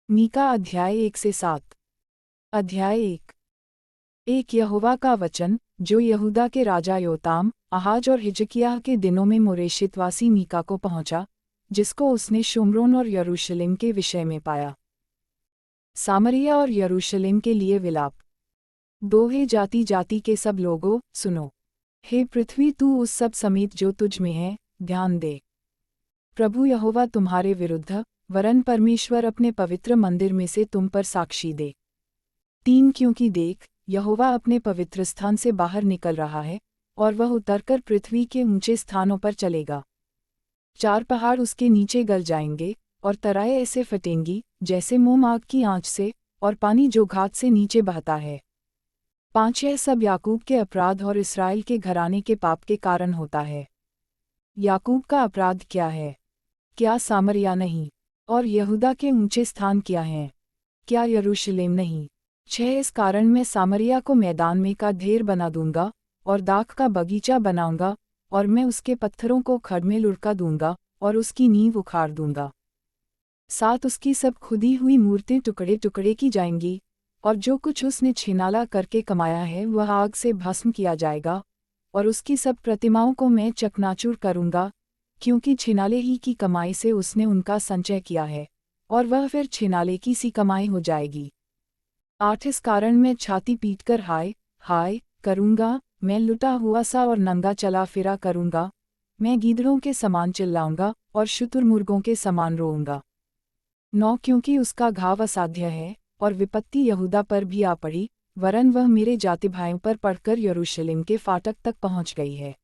मीका अध्याय 1 से 7। अध्याय 1। यहोवा का वचन जो यहूदा के राजा योताम, आहाज और हिजकिय्याह के दिनों में मोरेशितवासी मीका को पहुंचा, जिसको उसने शुम्रोन और यरूशलेम के विषय में पाया। सामरिया और यरूशलेम के लिए विलाप। हे जाति जाति के सब लोगों, सुनो। हे पृथ्वी, तू उस सब समेत जो तुझ में है, ध्यान दे। प्रभु यहोवा तुम्हारे विरुद्ध, वरन परमेश्वर अपने पवित्र मंदिर में से तुम पर साक्षी दे। 3 क्योंकि देख, यहोवा अपने पवित्र स्थान से बाहर निकल रहा है, और वह उतरकर पृथ्वी के ऊंचे स्थानों पर चलेगा। 4 पहाड़ उसके नीचे गल जाएंगे, और तराएं ऐसे फटेंगी, जैसे मोम आग की आंच से, और पानी जो घात से नीचे बहता है। 5 यह सब याकूब के अपराध और इस्राएल के घराने के पाप के कारण होता है। याकूब का अपराध क्या है? क्या सामरिया नहीं? और यहूदा के ऊंचे स्थान क्या हैं? क्या यरूशलेम नहीं? 6 इस कारण मैं सामरिया को मैदान में का ढेर बना दूंगा, और दाख का बगीचा बनाऊंगा, और मैं उसके पत्थरों को खड़ में लुढ़का दूंगा, और उसकी नींव उखाड़ दूंगा। 7 उसकी सब खुदी हुई मूर्तें टुकड़े टुकड़े की जाएंगी, और जो कुछ उसने छिनाला करके कमाया है वह आग से भस्म किया जाएगा, और उसकी सब प्रतिमाओं को मैं चकनाचूर करूंगा, क्योंकि छिनाले ही की कमाई से उसने उनका संचय किया है, और वह फिर छिनाले की सी कमाई हो जाएगी। 8 इस कारण मैं छाती पीटकर हाय हाय करूंगा, मैं लुटा हुआ सा और नंगा चला फिरा करूंगा, मैं गीदड़ों के समान चिल्लाऊंगा और शुतुरमुर्गों के समान रोऊंगा। 9 क्योंकि उसका घाव असाध्य है, और विपत्ति यहूदा पर भी आ पड़ी, वरन वह मेरे जाति भाइयों पर पड़कर यरूशलेम के फाटक तक पहुंच गई है।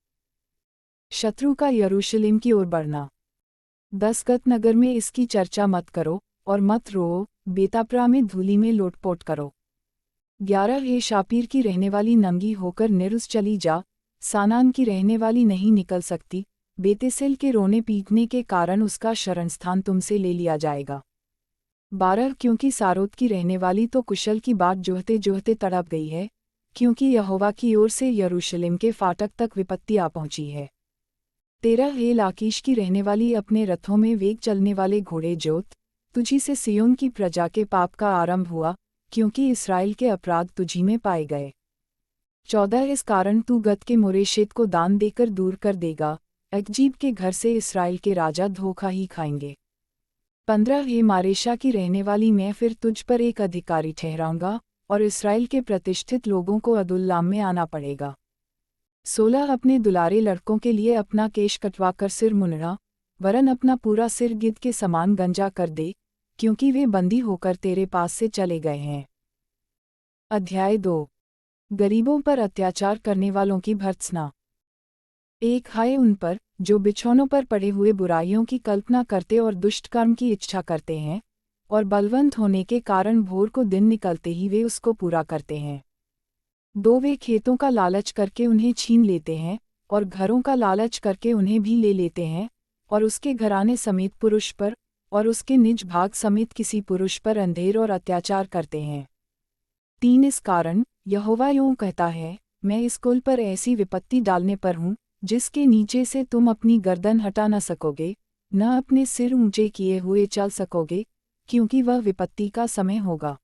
शत्रु का यरूशलेम की ओर बढ़ना। 10 गत नगर में इसकी चर्चा मत करो, और मत रोओ, बेताप्रा में धूलि में लोटपोट करो। 11 हे शापीर की रहने वाली नंगी होकर निरुस चली जा, सानान की रहने वाली नहीं निकल सकती, बेतेसेल के रोने पीटने के कारण उसका शरणस्थान तुमसे ले लिया जाएगा। 12 क्योंकि सारोत की रहने वाली तो कुशल की बाट जोहते जोहते तड़प गई है, क्योंकि यहोवा की ओर से यरूशलेम के फाटक तक विपत्ति आ पहुंची है। 13 हे लाकीश की रहने वाली अपने रथों में वेग चलने वाले घोड़े जोत, तुझी से सियोन की प्रजा के पाप का आरंभ हुआ, क्योंकि इस्राएल के अपराध तुझी में पाए गए। 14 इस कारण तू गत के मोरेशेत को दान देकर दूर कर देगा, अकजीब के घर से इस्राएल के राजा धोखा ही खाएंगे। 15 हे मारेशा की रहने वाली मैं फिर तुझ पर एक अधिकारी ठहराऊंगा, और इस्राएल के प्रतिष्ठित लोगों को अदुल्लाम में आना पड़ेगा। 16 अपने दुलारे लड़कों के लिए अपना केश कटवाकर सिर मुनड़ा, वरन अपना पूरा सिर गिद्ध के समान गंजा कर दे, क्योंकि वे बंदी होकर तेरे पास से चले गए हैं। अध्याय 2। गरीबों पर अत्याचार करने वालों की भर्त्सना। 1 हाय उन पर, जो बिछौनों पर पड़े हुए बुराइयों की कल्पना करते और दुष्ट कर्म की इच्छा करते हैं, और बलवंत होने के कारण भोर को दिन निकलते ही वे उसको पूरा करते हैं। 2 वे खेतों का लालच करके उन्हें छीन लेते हैं, और घरों का लालच करके उन्हें भी ले लेते हैं, और उसके घराने समेत पुरुष पर, और उसके निज भाग समेत किसी पुरुष पर अंधेर और अत्याचार करते हैं। 3 इस कारण यहोवा यूं कहता है, मैं इस कुल पर ऐसी विपत्ति डालने पर हूँ, जिसके नीचे से तुम अपनी गर्दन हटा न सकोगे, न अपने सिर ऊंचे किए हुए चल सकोगे, क्योंकि वह विपत्ति का समय होगा।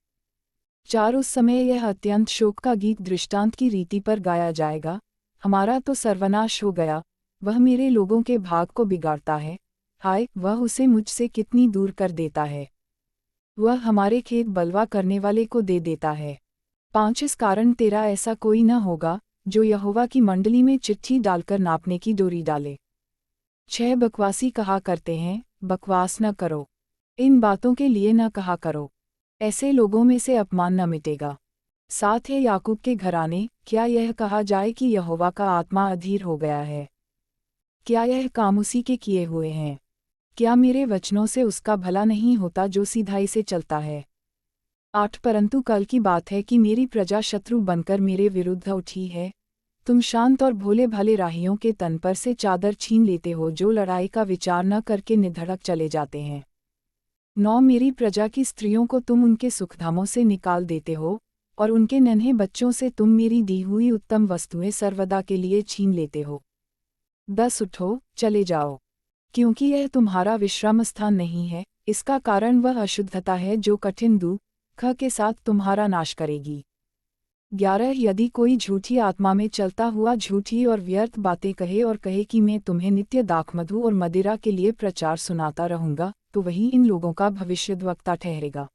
4 उस समय यह अत्यंत शोक का गीत दृष्टांत की रीति पर गाया जाएगा, हमारा तो सर्वनाश हो गया, वह मेरे लोगों के भाग को बिगाड़ता है, हाय वह उसे मुझसे कितनी दूर कर देता है। वह हमारे खेत बलवा करने वाले को दे देता है। 5 इस कारण तेरा ऐसा कोई न होगा, जो यहोवा की मंडली में चिट्ठी डालकर नापने की डोरी डाले। 6 बकवासी कहा करते हैं, बकवास न करो, इन बातों के लिए न कहा करो, ऐसे लोगों में से अपमान न मिटेगा। 7 है याकूब के घराने, क्या यह कहा जाए कि यहोवा का आत्मा अधीर हो गया है? क्या यह काम उसी के किए हुए हैं? क्या मेरे वचनों से उसका भला नहीं होता जो सीधाई से चलता है? 8 परंतु कल की बात है कि मेरी प्रजा शत्रु बनकर मेरे विरुद्ध उठी है, तुम शांत और भोले भाले राहियों के तन पर से चादर छीन लेते हो, जो लड़ाई का विचार न करके निधड़क चले जाते हैं। 9 मेरी प्रजा की स्त्रियों को तुम उनके सुखधामों से निकाल देते हो, और उनके नन्हे बच्चों से तुम मेरी दी हुई उत्तम वस्तुएं सर्वदा के लिए छीन लेते हो। 10 उठो, चले जाओ, क्योंकि यह तुम्हारा विश्राम स्थान नहीं है, इसका कारण वह अशुद्धता है जो कठिन दुख के साथ तुम्हारा नाश करेगी। 11 यदि कोई झूठी आत्मा में चलता हुआ झूठी और व्यर्थ बातें कहे और कहे कि मैं तुम्हें नित्य दाखमधु और मदिरा के लिए प्रचार सुनाता रहूंगा, तो वही इन लोगों का भविष्यद्वक्ता ठहरेगा।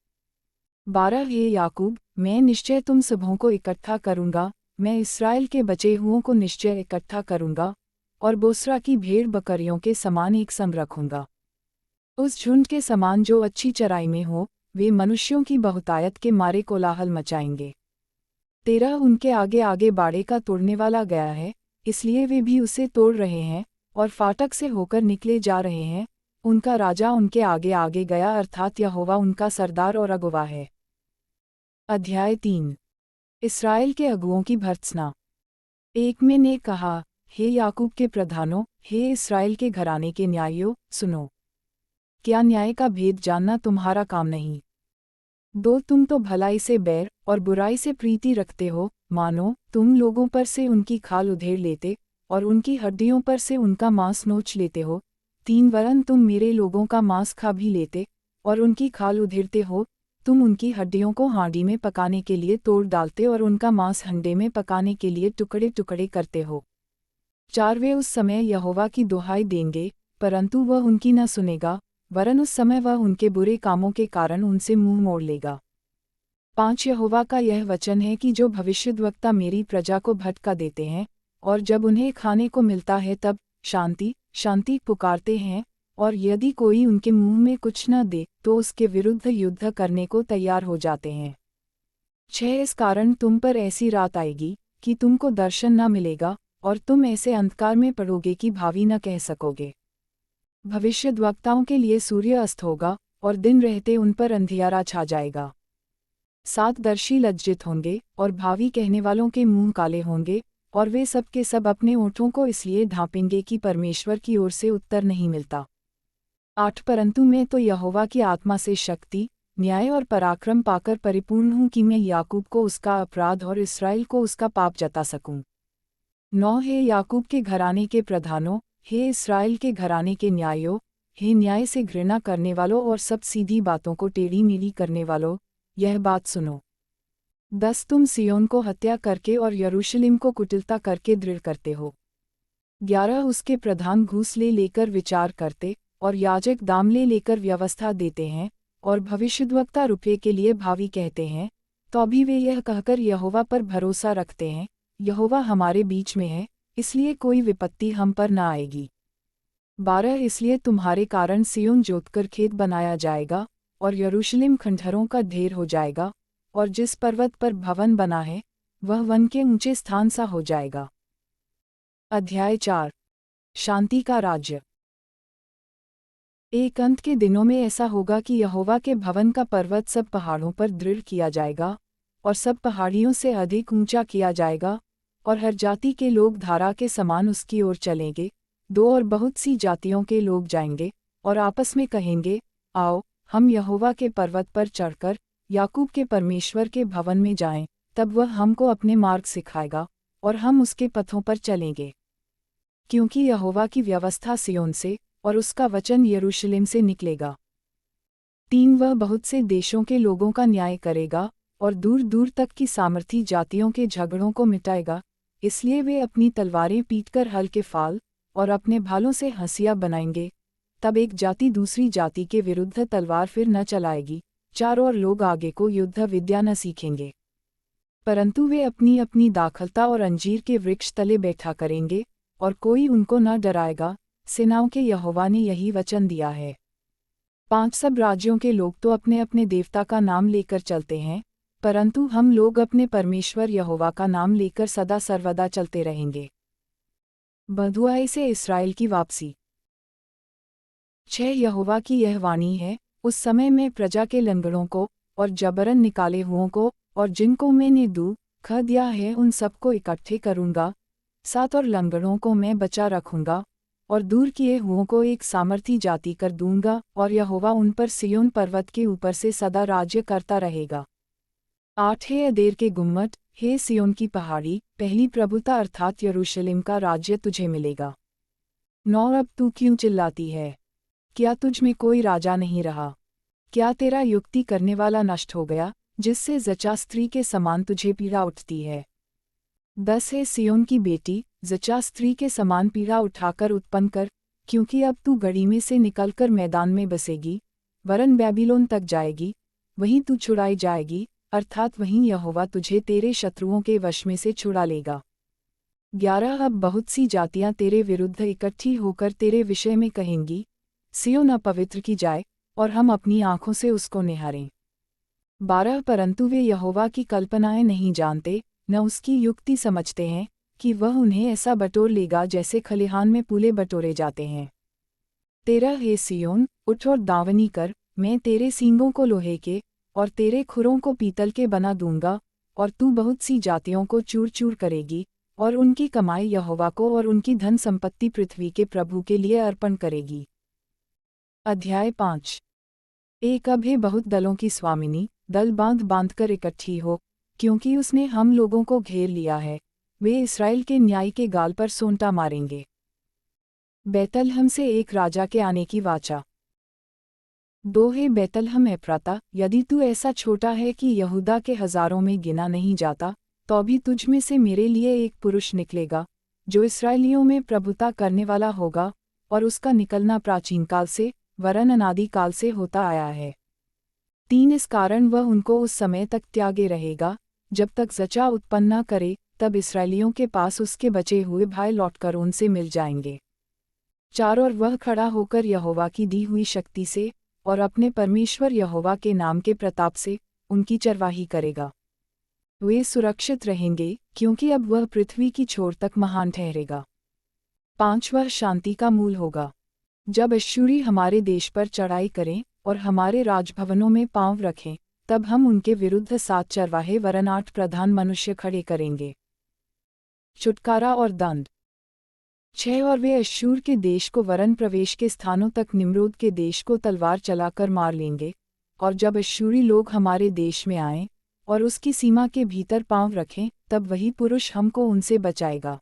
12 हे याकूब, मैं निश्चय तुम सबों को इकट्ठा करूंगा, मैं इस्राएल के बचे हुओं को निश्चय इकट्ठा करूंगा और बोस्रा की भेड़ बकरियों के समान एक संग रखूंगा। उस झुंड के समान जो अच्छी चराई में हो, वे मनुष्यों की बहुतायत के मारे कोलाहल मचाएंगे। 13 उनके आगे आगे बाड़े का तोड़ने वाला गया है, इसलिए वे भी उसे तोड़ रहे हैं और फाटक से होकर निकले जा रहे हैं। उनका राजा उनके आगे आगे गया, अर्थात यहोवा उनका सरदार और अगुवा है। अध्याय 3 इस्राएल के अगुओं की भर्त्सना। एक में ने कहा, हे याकूब के प्रधानों, हे इस्राएल के घराने के न्यायियों, सुनो। क्या न्याय का भेद जानना तुम्हारा काम नहीं? 2 तुम तो भलाई से बैर और बुराई से प्रीति रखते हो, मानो तुम लोगों पर से उनकी खाल उधेड़ लेते और उनकी हड्डियों पर से उनका मांस नोच लेते हो। 3 वरन तुम मेरे लोगों का मांस खा भी लेते और उनकी खाल उधेड़ते हो। तुम उनकी हड्डियों को हांडी में पकाने के लिए तोड़ डालते और उनका मांस हंडे में पकाने के लिए टुकड़े टुकड़े करते हो। 4 वे उस समय यहोवा की दुहाई देंगे, परंतु वह उनकी न सुनेगा, वरन उस समय वह उनके बुरे कामों के कारण उनसे मुंह मोड़ लेगा। 5 यहोवा का यह वचन है कि जो भविष्यद्वक्ता मेरी प्रजा को भटका देते हैं और जब उन्हें खाने को मिलता है तब शांति शांति पुकारते हैं, और यदि कोई उनके मुंह में कुछ न दे तो उसके विरुद्ध युद्ध करने को तैयार हो जाते हैं। 6 इस कारण तुम पर ऐसी रात आएगी कि तुमको दर्शन न मिलेगा और तुम ऐसे अंधकार में पड़ोगे कि भावी न कह सकोगे। भविष्यद्वक्ताओं के लिए सूर्य अस्त होगा और दिन रहते उन पर अंधियारा छा जाएगा। 7 दर्शी लज्जित होंगे और भावी कहने वालों के मुंह काले होंगे, और वे सब के सब अपने ओंठों को इसलिए ढांपेंगे कि परमेश्वर की ओर से उत्तर नहीं मिलता। 8 परंतु मैं तो यहोवा की आत्मा से शक्ति, न्याय और पराक्रम पाकर परिपूर्ण हूँ कि मैं याकूब को उसका अपराध और इस्राएल को उसका पाप जता सकूं। 9 हे याकूब के घराने के प्रधानों, हे इस्राएल के घराने के न्यायों, हे न्याय से घृणा करने वालों और सब सीधी बातों को टेढ़ी मेढ़ी करने वालों, यह बात सुनो। 10 तुम सियोन को हत्या करके और यरूशलेम को कुटिलता करके दृढ़ करते हो। 11 उसके प्रधान घूस ले लेकर विचार करते और याजक दाम ले लेकर व्यवस्था देते हैं और भविष्यद्वक्ता रुपये के लिए भावी कहते हैं, तो भी वे यह कहकर यहोवा पर भरोसा रखते हैं, यहोवा हमारे बीच में है, इसलिए कोई विपत्ति हम पर न आएगी। 12 इसलिए तुम्हारे कारण सियोन जोतकर खेत बनाया जाएगा और यरूशलेम खंडहरों का ढेर हो जाएगा, और जिस पर्वत पर भवन बना है वह वन के ऊंचे स्थान सा हो जाएगा। अध्याय 4 शांति का राज्य। एक अंत के दिनों में ऐसा होगा कि यहोवा के भवन का पर्वत सब पहाड़ों पर दृढ़ किया जाएगा और सब पहाड़ियों से अधिक ऊंचा किया जाएगा, और हर जाति के लोग धारा के समान उसकी ओर चलेंगे। 2 और बहुत सी जातियों के लोग जाएंगे और आपस में कहेंगे, आओ हम यहोवा के पर्वत पर चढ़कर याकूब के परमेश्वर के भवन में जाएं, तब वह हमको अपने मार्ग सिखाएगा और हम उसके पथों पर चलेंगे। क्योंकि यहोवा की व्यवस्था सियोन से और उसका वचन यरूशलेम से निकलेगा। 3 वह बहुत से देशों के लोगों का न्याय करेगा और दूर दूर तक की सामर्थी जातियों के झगड़ों को मिटाएगा, इसलिए वे अपनी तलवारें पीटकर हल के फाल और अपने भालों से हंसिया बनाएंगे। तब एक जाति दूसरी जाति के विरुद्ध तलवार फिर न चलाएगी, 4 और लोग आगे को युद्ध विद्या न सीखेंगे, परंतु वे अपनी अपनी दाखलता और अंजीर के वृक्ष तले बैठा करेंगे और कोई उनको न डराएगा। सेनाओं के यहोवा ने यही वचन दिया है। 5 सब राज्यों के लोग तो अपने अपने देवता का नाम लेकर चलते हैं, परंतु हम लोग अपने परमेश्वर यहोवा का नाम लेकर सदा सर्वदा चलते रहेंगे। बँधुआई से इस्राएल की वापसी। 6 यहोवा की यह वाणी है, उस समय मैं प्रजा के लंगड़ों को और जबरन निकाले हुओं को और जिनको मैंने दुख दिया है उन सबको इकट्ठे करूँगा। 7 और लंगड़ों को मैं बचा रखूँगा और दूर किए हुओं को एक सामर्थी जाति कर दूंगा, और यहोवा उन पर सियोन पर्वत के ऊपर से सदा राज्य करता रहेगा। 8 हे अदेर के गुम्मट, हे सियोन की पहाड़ी, पहली प्रभुता अर्थात यरूशलेम का राज्य तुझे मिलेगा। 9 अब तू क्यों चिल्लाती है? क्या तुझ में कोई राजा नहीं रहा? क्या तेरा युक्ति करने वाला नष्ट हो गया, जिससे जचा स्त्री के समान तुझे पीड़ा उठती है? 10 है सियोन की बेटी, जचा स्त्री के समान पीड़ा उठाकर उत्पन्न कर, क्योंकि अब तू गढ़ी में से निकलकर मैदान में बसेगी, वरन बैबीलोन तक जाएगी, वहीं तू छुड़ाई जाएगी, अर्थात वहीं यहोवा तुझे तेरे शत्रुओं के वश में से छुड़ा लेगा। 11 अब बहुत सी जातियां तेरे विरुद्ध इकट्ठी होकर तेरे विषय में कहेंगी, सियोन अपवित्र की जाए, और हम अपनी आंखों से उसको निहारें। 12 परंतु वे यहोवा की कल्पनाएं नहीं जानते, न उसकी युक्ति समझते हैं, कि वह उन्हें ऐसा बटोर लेगा जैसे खलिहान में पूले बटोरे जाते हैं। 13 हे सियोन, उठ और दावनी कर, मैं तेरे सींगों को लोहे के और तेरे खुरों को पीतल के बना दूंगा, और तू बहुत सी जातियों को चूर चूर करेगी, और उनकी कमाई यहोवा को और उनकी धन संपत्ति पृथ्वी के प्रभु के लिए अर्पण करेगी। अध्याय 5। एक अब हे बहुत दलों की स्वामिनी, दल बांध बांध कर इकट्ठी हो, क्योंकि उसने हम लोगों को घेर लिया है, वे इस्राएल के न्याय के गाल पर सोंटा मारेंगे। बैतलहम से एक राजा के आने की वाचा। 2 हे बैतलहम एफ्राता, यदि तू ऐसा छोटा है कि यहूदा के हजारों में गिना नहीं जाता, तो भी तुझ में से मेरे लिए एक पुरुष निकलेगा, जो इस्राएलियों में प्रभुता करने वाला होगा, और उसका निकलना प्राचीन काल से, वरन अनादि काल से होता आया है। 3 इस कारण वह उनको उस समय तक त्यागे रहेगा, जब तक जचा उत्पन्न न करे, तब इस्राएलियों के पास उसके बचे हुए भाई लौटकर उनसे मिल जाएंगे। 4 और वह खड़ा होकर यहोवा की दी हुई शक्ति से, और अपने परमेश्वर यहोवा के नाम के प्रताप से, उनकी चरवाही करेगा। वे सुरक्षित रहेंगे, क्योंकि अब वह पृथ्वी की छोर तक महान ठहरेगा। 5 वह शांति का मूल होगा। जब अश्शूरी हमारे देश पर चढ़ाई करें, और हमारे राजभवनों में पांव रखें, तब हम उनके विरुद्ध 7 चरवाहे वरन 8 प्रधान मनुष्य खड़े करेंगे। छुटकारा और दंड। 6 और वे अश्शूर के देश को वरन प्रवेश के स्थानों तक निम्रोद के देश को तलवार चलाकर मार लेंगे, और जब अश्शूरी लोग हमारे देश में आएं, और उसकी सीमा के भीतर पांव रखें, तब वही पुरुष हमको उनसे बचाएगा।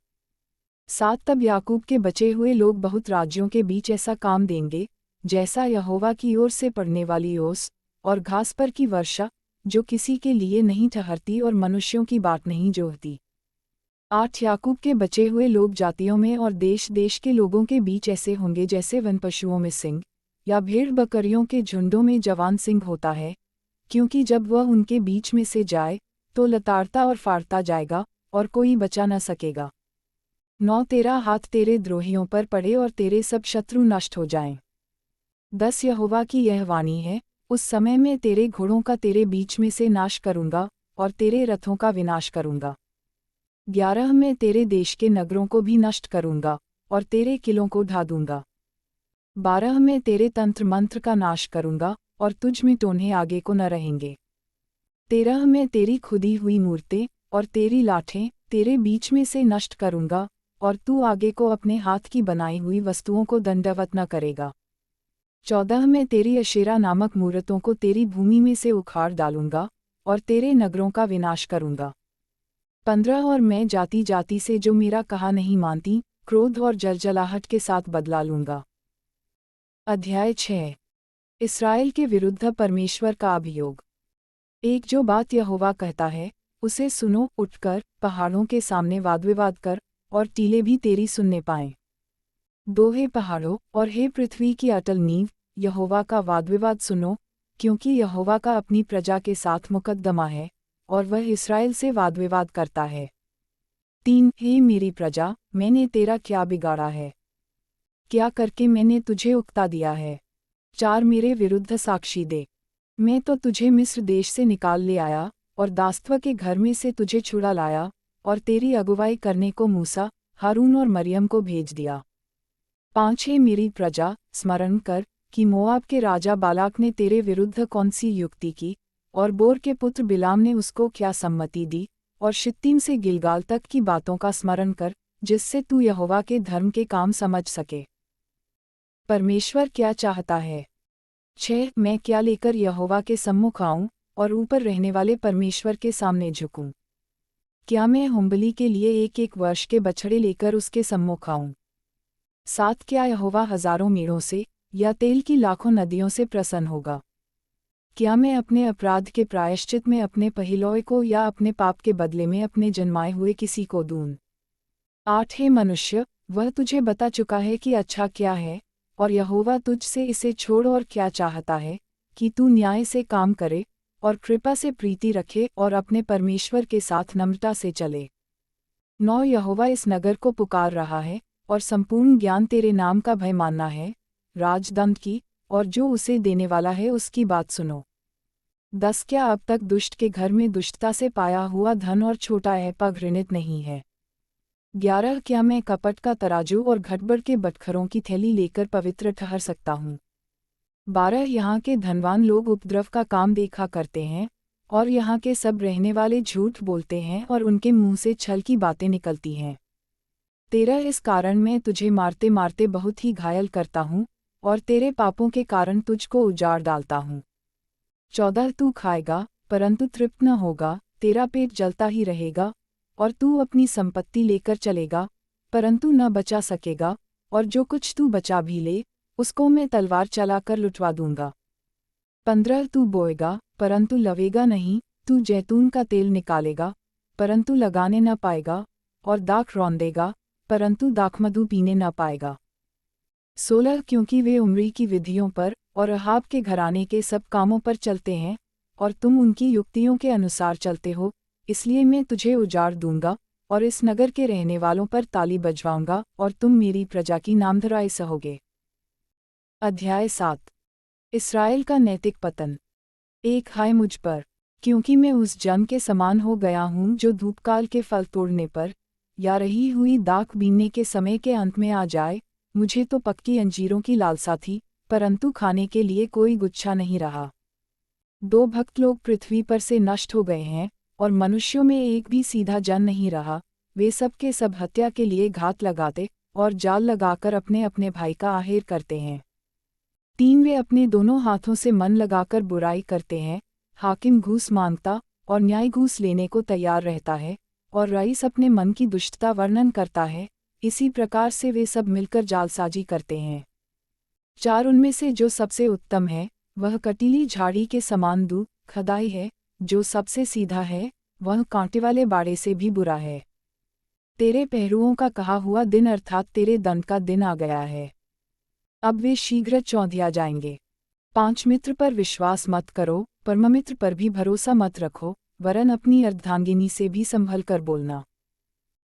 7 तब याकूब के बचे हुए लोग बहुत राज्यों के बीच ऐसा काम देंगे, जैसा यहोवा की ओर से पड़ने वाली ओस, और घास पर की वर्षा, जो किसी के लिए नहीं ठहरती और मनुष्यों की बाट नहीं जोहती। 8 याकूब के बचे हुए लोग जातियों में और देश देश के लोगों के बीच ऐसे होंगे जैसे वन पशुओं में सिंह, या भेड़ बकरियों के झुंडों में जवान सिंह होता है, क्योंकि जब वह उनके बीच में से जाए, तो लताड़ता और फाड़ता जाएगा, और कोई बचा न सकेगा। 9 तेरा हाथ तेरे द्रोहियों पर पड़े और तेरे सब शत्रु नष्ट हो जाएं। 10 यहोवा की यह वाणी है, उस समय मैं तेरे घोड़ों का तेरे बीच में से नाश करूंगा, और तेरे रथों का विनाश करूंगा। 11 मैं तेरे देश के नगरों को भी नष्ट करूंगा, और तेरे किलों को ढा दूंगा। 12 मैं तेरे तंत्र मंत्र का नाश करूंगा, और तुझ में टोन्हे आगे को न रहेंगे। 13 मैं तेरी खुदी हुई मूर्तें और तेरी लाठें तेरे बीच में से नष्ट करूंगा, और तू आगे को अपने हाथ की बनाई हुई वस्तुओं को दंडवत न करेगा। 14 मैं तेरी अशेरा नामक मूर्तों को तेरी भूमि में से उखाड़ डालूंगा, और तेरे नगरों का विनाश करूंगा। 15 और मैं जाति जाति से जो मेरा कहा नहीं मानती, क्रोध और जलजलाहट के साथ बदला लूंगा। अध्याय 6। इस्राएल के विरुद्ध परमेश्वर का अभियोग। एक जो बात यहोवा कहता है, उसे सुनो, उठकर पहाड़ों के सामने वादविवाद कर, और टीले भी तेरी सुनने पाएं। 2 हे पहाड़ों और हे पृथ्वी की अटल नींव, यहोवा का वादविवाद सुनो, क्योंकि यहोवा का अपनी प्रजा के साथ मुकद्दमा है, और वह इस्राएल से वादविवाद करता है। 3 हे मेरी प्रजा, मैंने तेरा क्या बिगाड़ा है? क्या करके मैंने तुझे उकता दिया है? 4 मेरे विरुद्ध साक्षी दे। मैं तो तुझे मिस्र देश से निकाल ले आया, और दासत्व के घर में से तुझे छुड़ा लाया, और तेरी अगुवाई करने को मूसा, हारून और मरियम को भेज दिया। 5 हे मेरी प्रजा, स्मरण कर कि मोआब के राजा बालाक ने तेरे विरुद्ध कौन सी युक्ति की, और बोर के पुत्र बिलाम ने उसको क्या सम्मति दी, और शित्तीम से गिलगाल तक की बातों का स्मरण कर, जिससे तू यहोवा के धर्म के काम समझ सके। परमेश्वर क्या चाहता है? 6 मैं क्या लेकर यहोवा के सम्मुख आऊं, और ऊपर रहने वाले परमेश्वर के सामने झुकूं? क्या मैं हुम्बली के लिए 1-1 वर्ष के बछड़े लेकर उसके सम्मुख आऊं? 7 क्या यहोवा हजारों मेढ़ों से, या तेल की लाखों नदियों से प्रसन्न होगा? क्या मैं अपने अपराध के प्रायश्चित में अपने पहिलौए को या अपने पाप के बदले में अपने जन्माए हुए किसी को दूँ? 8 हे मनुष्य, वह तुझे बता चुका है कि अच्छा क्या है, और यहोवा तुझसे इसे छोड़ और क्या चाहता है, कि तू न्याय से काम करे, और कृपा से प्रीति रखे और अपने परमेश्वर के साथ नम्रता से चले। 9 यहोवा इस नगर को पुकार रहा है, और संपूर्ण ज्ञान तेरे नाम का भय मानना है, राजदंड की, और जो उसे देने वाला है उसकी बात सुनो। 10 क्या अब तक दुष्ट के घर में दुष्टता से पाया हुआ धन और छोटा ऐपा घृणित नहीं है? 11 क्या मैं कपट का तराजू और घटबड़ के बटखरों की थैली लेकर पवित्र ठहर सकता हूँ? 12 यहाँ के धनवान लोग उपद्रव का काम देखा करते हैं, और यहाँ के सब रहने वाले झूठ बोलते हैं और उनके मुंह से छल की बातें निकलती हैं। 13 इस कारण मैं तुझे मारते मारते बहुत ही घायल करता हूँ, और तेरे पापों के कारण तुझको उजाड़ डालता हूँ। 14 तू खाएगा, परंतु तृप्त न होगा, तेरा पेट जलता ही रहेगा, और तू अपनी संपत्ति लेकर चलेगा, परंतु न बचा सकेगा, और जो कुछ तू बचा भी ले, उसको मैं तलवार चलाकर लुटवा दूंगा। 15 तू बोएगा, परंतु लवेगा नहीं, तू जैतून का तेल निकालेगा, परंतु लगाने न पाएगा, और दाख रौंदेगा, परंतु दाखमधु पीने न पाएगा। 16 क्योंकि वे उम्री की विधियों पर और अहाब के घराने के सब कामों पर चलते हैं, और तुम उनकी युक्तियों के अनुसार चलते हो, इसलिए मैं तुझे उजाड़ दूंगा, और इस नगर के रहने वालों पर ताली बजवाऊंगा, और तुम मेरी प्रजा की नामधराई सहोगे। अध्याय 7 इस्राएल का नैतिक पतन। 1 हाय मुझ पर, क्योंकि मैं उस जन के समान हो गया हूँ जो धूपकाल के फल तोड़ने पर, या रही हुई दाख बीनने के समय के अंत में आ जाए। मुझे तो पक्की अंजीरों की लालसा थी, परंतु खाने के लिए कोई गुच्छा नहीं रहा। 2 भक्त लोग पृथ्वी पर से नष्ट हो गए हैं, और मनुष्यों में एक भी सीधा जन नहीं रहा। वे सब के सब हत्या के लिए घात लगाते और जाल लगाकर अपने अपने भाई का आहेर करते हैं। 3 वे अपने दोनों हाथों से मन लगाकर बुराई करते हैं। हाकिम घूस मांगता और न्याय घूस लेने को तैयार रहता है, और रईस अपने मन की दुष्टता वर्णन करता है। इसी प्रकार से वे सब मिलकर जालसाजी करते हैं। 4 उनमें से जो सबसे उत्तम है, वह कटीली झाड़ी के समान खदाई है। जो सबसे सीधा है, वह कांटे वाले बाड़े से भी बुरा है। तेरे पहरुओं का कहा हुआ दिन अर्थात तेरे दंड का दिन आ गया है। अब वे शीघ्र चौंधिया जाएंगे। 5 मित्र पर विश्वास मत करो, परममित्र पर भी भरोसा मत रखो, वरन अपनी अर्धांगिनी से भी संभल कर बोलना।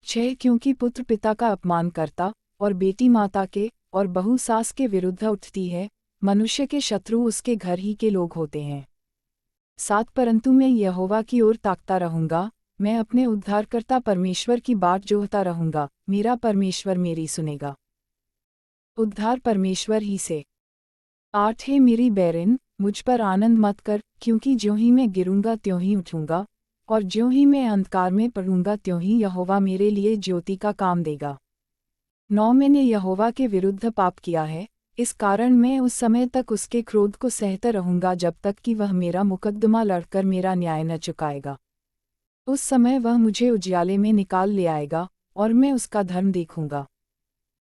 6 क्योंकि पुत्र पिता का अपमान करता, और बेटी माता के, और बहू सास के विरुद्ध उठती है। मनुष्य के शत्रु उसके घर ही के लोग होते हैं। 7 परंतु मैं यहोवा की ओर ताकता रहूंगा, मैं अपने उद्धारकर्ता परमेश्वर की बाट जोहता रहूंगा, मेरा परमेश्वर मेरी सुनेगा। उद्धार परमेश्वर ही से। 8 हे मेरी बैरिन, मुझ पर आनंद मत कर, क्योंकि ज्यों ही मैं गिरूंगा त्यों ही उठूंगा, और ज्यों ही मैं अंधकार में पड़ूंगा त्यों ही यहोवा मेरे लिए ज्योति का काम देगा। 9 मैंने यहोवा के विरुद्ध पाप किया है, इस कारण मैं उस समय तक उसके क्रोध को सहता रहूंगा जब तक कि वह मेरा मुकद्दमा लड़कर मेरा न्याय न चुकाएगा। उस समय वह मुझे उजियाले में निकाल ले आएगा, और मैं उसका धर्म देखूंगा।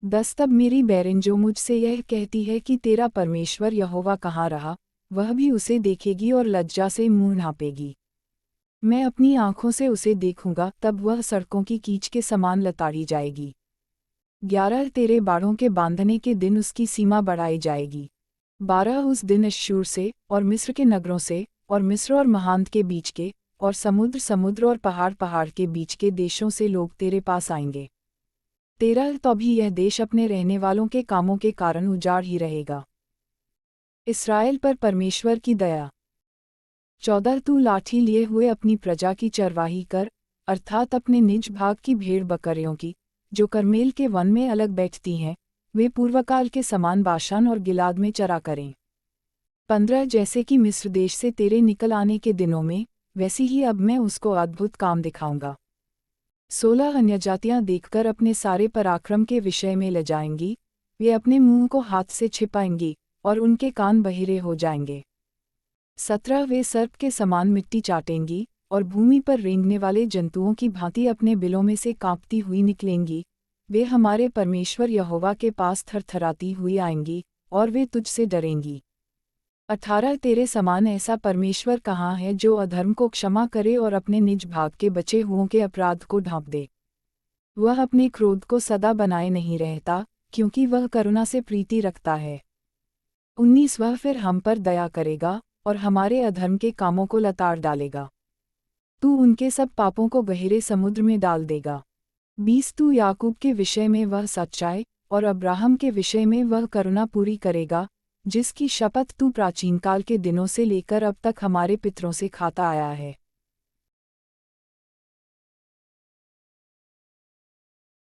10 तब मेरी बैरिन जो मुझसे यह कहती है कि तेरा परमेश्वर यहोवा कहाँ रहा, वह भी उसे देखेगी और लज्जा से मुंह ढांपेगी। मैं अपनी आँखों से उसे देखूंगा, तब वह सड़कों की कीच के समान लताड़ी जाएगी। 11 तेरे बाड़ों के बांधने के दिन उसकी सीमा बढ़ाई जाएगी। 12 उस दिन अश्शूर से, और मिस्र के नगरों से, और मिस्र और महांत के बीच के, और समुद्र और पहाड़ के बीच के देशों से लोग तेरे पास आएंगे। 13 तो भी यह देश अपने रहने वालों के कामों के कारण उजाड़ ही रहेगा। इस्राएल पर परमेश्वर की दया। 14 तू लाठी लिए हुए अपनी प्रजा की चरवाही कर, अर्थात अपने निज भाग की भेड़ बकरियों की, जो करमेल के वन में अलग बैठती हैं, वे पूर्वकाल के समान बाशान और गिलाद में चरा करें। 15 जैसे कि मिस्र देश से तेरे निकल आने के दिनों में, वैसी ही अब मैं उसको अद्भुत काम दिखाऊंगा। 16 अन्यजातियां देखकर अपने सारे पराक्रम के विषय में लजाएंगी, वे अपने मुंह को हाथ से छिपाएंगी, और उनके कान बहिरे हो जाएंगे। 17 वे सर्प के समान मिट्टी चाटेंगी, और भूमि पर रेंगने वाले जंतुओं की भांति अपने बिलों में से कांपती हुई निकलेंगी। वे हमारे परमेश्वर यहोवा के पास थरथराती हुई आएंगी, और वे तुझसे डरेंगी। 18 तेरे समान ऐसा परमेश्वर कहाँ है जो अधर्म को क्षमा करे और अपने निज भाग के बचे हुओं के अपराध को ढांप दे। वह अपने क्रोध को सदा बनाए नहीं रहता, क्योंकि वह करुणा से प्रीति रखता है। 19 वह फिर हम पर दया करेगा और हमारे अधर्म के कामों को लताड़ डालेगा। तू उनके सब पापों को गहरे समुद्र में डाल देगा। 20 तू याकूब के विषय में वह सच्चाई और अब्राहम के विषय में वह करुणा पूरी करेगा, जिसकी शपथ तू प्राचीनकाल के दिनों से लेकर अब तक हमारे पितरों से खाता आया है।